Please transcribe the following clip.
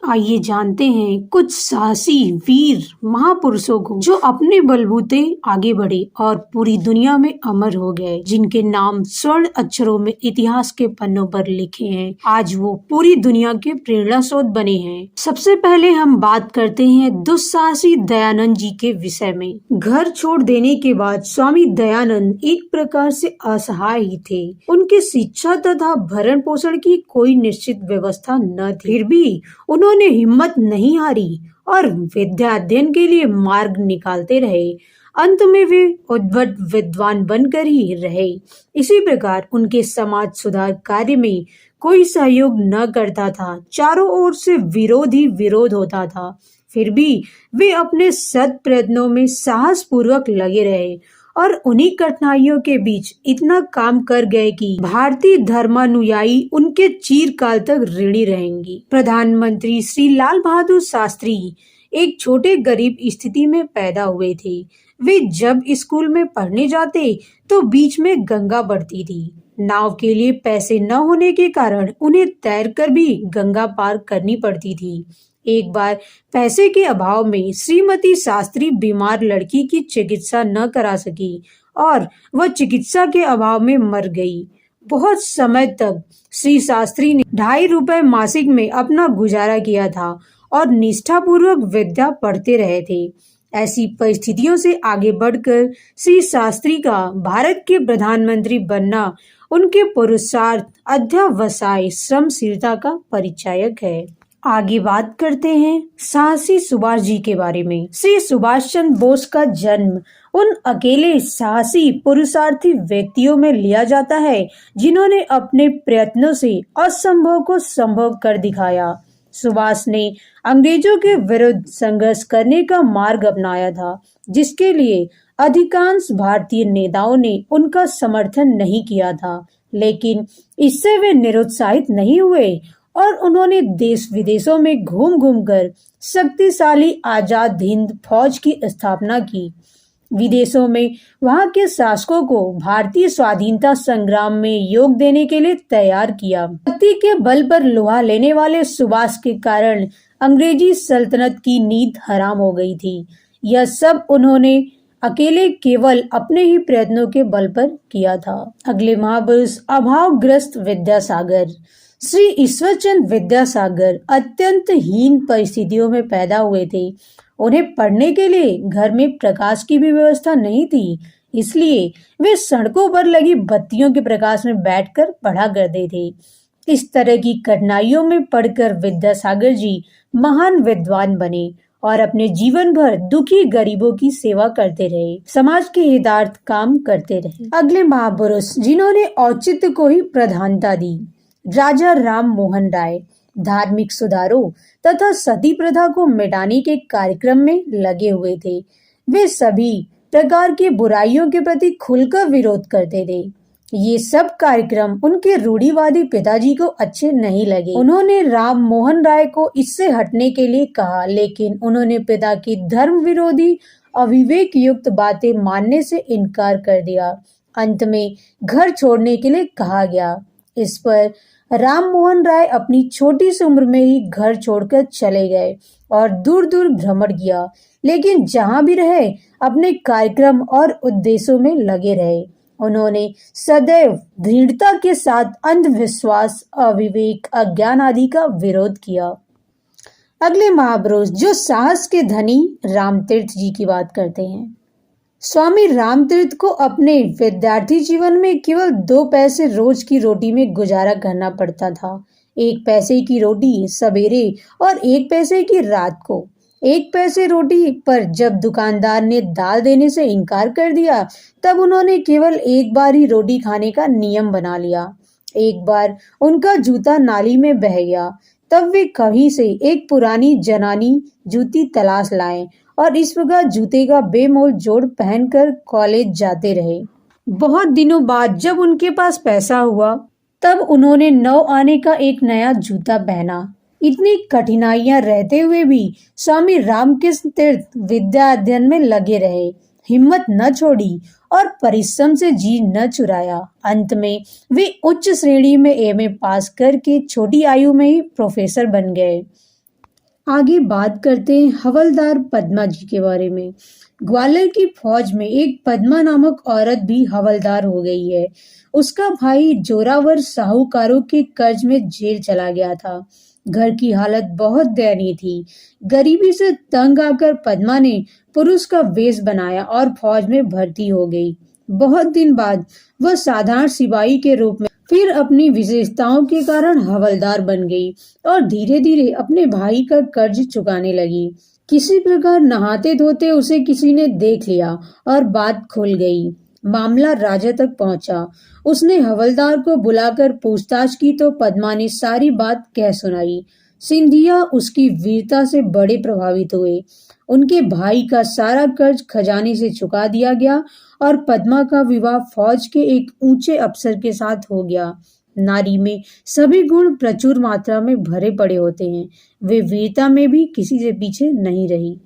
आइए जानते हैं कुछ साहसी वीर महापुरुषों को जो अपने बलबूते आगे बढ़े और पूरी दुनिया में अमर हो गए, जिनके नाम स्वर्ण अक्षरों में इतिहास के पन्नों पर लिखे हैं। आज वो पूरी दुनिया के प्रेरणा स्रोत बने हैं। सबसे पहले हम बात करते हैं दुस्साहसी दयानंद जी के विषय में। घर छोड़ देने के बाद स्वामी दयानंद एक प्रकार से असहाय ही थे। उनके शिक्षा तथा भरण पोषण की कोई निश्चित व्यवस्था न थी, फिर भी उन्होंने हिम्मत नहीं हारी और विद्या अध्ययन के लिए मार्ग निकालते रहे। अंत में वे उद्भट विद्वान बनकर ही रहे। इसी प्रकार उनके समाज सुधार कार्य में कोई सहयोग न करता था। चारों ओर से विरोध ही विरोध होता था। फिर भी वे अपने सत प्रयत्नों में साहस पूर्वक लगे रहे और उन्हीं कठिनाइयों के बीच इतना काम कर गए कि भारतीय धर्मानुयायी उनके चिरकाल तक ऋणी रहेंगी। प्रधानमंत्री श्री लाल बहादुर शास्त्री एक छोटे गरीब स्थिति में पैदा हुए थे। वे जब स्कूल में पढ़ने जाते तो बीच में गंगा बढ़ती थी। नाव के लिए पैसे न होने के कारण उन्हें तैरकर भी गंगा पार करनी पड़ती थी। एक बार पैसे के अभाव में श्रीमती शास्त्री बीमार लड़की की चिकित्सा न करा सकी और वह चिकित्सा के अभाव में मर गई। बहुत समय तक श्री शास्त्री ने 2.5 रुपए मासिक में अपना गुजारा किया था और निष्ठापूर्वक विद्या पढ़ते रहे थे। ऐसी परिस्थितियों से आगे बढ़कर श्री शास्त्री का भारत के प्रधानमंत्री बनना उनके पुरुषार्थ, अध्यवसाय, श्रमशीलता का परिचायक है। आगे बात करते हैं साहसी सुभाष जी के बारे में। श्री सुभाष चंद्र बोस का जन्म उन अकेले साहसी पुरुषार्थी व्यक्तियों में लिया जाता है जिन्होंने अपने प्रयत्नों से असंभव को संभव कर दिखाया। सुभाष ने अंग्रेजों के विरुद्ध संघर्ष करने का मार्ग अपनाया था, जिसके लिए अधिकांश भारतीय नेताओं ने उनका समर्थन नहीं किया था, लेकिन इससे वे निरुत्साहित नहीं हुए और उन्होंने देश विदेशों में घूम घूम कर शक्तिशाली आजाद हिंद फौज की स्थापना की। विदेशों में वहां के शासकों को भारतीय स्वाधीनता संग्राम में योग देने के लिए तैयार किया। शक्ति के बल पर लोहा लेने वाले सुभाष के कारण अंग्रेजी सल्तनत की नींद हराम हो गई थी। यह सब उन्होंने अकेले केवल अपने ही प्रयत्नों के बल पर किया था। अगले महापुरुष अभावग्रस्त विद्यासागर। श्री ईश्वरचंद्र विद्यासागर अत्यंत हीन परिस्थितियों में पैदा हुए थे। उन्हें पढ़ने के लिए घर में प्रकाश की भी व्यवस्था नहीं थी, इसलिए वे सड़कों पर लगी बत्तियों के प्रकाश में बैठकर पढ़ा करते थे। इस तरह की कठिनाइयों में पढ़कर विद्यासागर जी महान विद्वान बने और अपने जीवन भर दुखी गरीबों की सेवा करते रहे, समाज के हितार्थ काम करते रहे। अगले महापुरुष जिन्होंने औचित्य को ही प्रधानता दी, राजा राम मोहन राय धार्मिक सुधारों तथा सती प्रथा को मिटाने के कार्यक्रम में लगे हुए थे। वे सभी प्रकार की बुराइयों के प्रति खुलकर विरोध करते थे। ये सब कार्यक्रम उनके रूढ़िवादी पिताजी को अच्छे नहीं लगे। उन्होंने राम मोहन राय को इससे हटने के लिए कहा, लेकिन उन्होंने पिता की धर्म विरोधी अविवेक युक्त बातें मानने से इनकार कर दिया। अंत में घर छोड़ने के लिए कहा गया। इस पर राम मोहन राय अपनी छोटी सी उम्र में ही घर छोड़कर चले गए और दूर दूर भ्रमण किया, लेकिन जहां भी रहे अपने कार्यक्रम और उद्देश्यों में लगे रहे। उन्होंने सदैव दृढ़ता के साथ अंधविश्वास, अविवेक, अज्ञान आदि का विरोध किया। अगले महापुरुष जो साहस के धनी रामतीर्थ जी की बात करते हैं। स्वामी रामतीर्थ को अपने विद्यार्थी जीवन में केवल 2 पैसे रोज की रोटी में गुजारा करना पड़ता था। 1 पैसे की रोटी सवेरे और 1 पैसे की रात को। 1 पैसे रोटी पर जब दुकानदार ने दाल देने से इनकार कर दिया, तब उन्होंने केवल 1 बार ही रोटी खाने का नियम बना लिया। एक बार उनका जूता नाली में बह गया, तब वे कहीं से एक पुरानी जनानी जूती तलाश लाए और इस प्रकार जूते का बेमोल जोड़ पहनकर कॉलेज जाते रहे। बहुत दिनों बाद जब उनके पास पैसा हुआ, तब उन्होंने नौ आने का एक नया जूता पहना। इतनी कठिनाइयां रहते हुए भी स्वामी रामकृष्ण तीर्थ विद्या अध्ययन में लगे रहे, हिम्मत न छोड़ी और परिश्रम से जी न चुराया। अंत में वे उच्च श्रेणी में एमए पास करके छोटी आयु में ही प्रोफेसर बन गए। आगे बात करते हैं हवलदार पद्मा जी के बारे में। ग्वालियर की फौज में एक पद्मा नामक औरत भी हवलदार हो गई है। उसका भाई जोरावर साहूकारों के कर्ज में जेल चला गया था। घर की हालत बहुत दयनीय थी। गरीबी से तंग आकर पद्मा ने पुरुष का वेश बनाया और फौज में भर्ती हो गई। बहुत दिन बाद वह साधारण सिपाही के रूप में फिर अपनी विशेषताओं के कारण हवलदार बन गई और धीरे धीरे अपने भाई का कर्ज चुकाने लगी। किसी प्रकार नहाते धोते उसे किसी ने देख लिया और बात खुल गई। मामला राजा तक पहुंचा। उसने हवलदार को बुलाकर पूछताछ की तो पद्मा ने सारी बात कह सुनाई। सिंधिया उसकी वीरता से बड़े प्रभावित हुए। उनके भाई का सारा कर्ज खजाने से चुका दिया गया और पद्मा का विवाह फौज के एक ऊंचे अफसर के साथ हो गया। नारी में सभी गुण प्रचुर मात्रा में भरे पड़े होते हैं। वे वीरता में भी किसी से पीछे नहीं रही।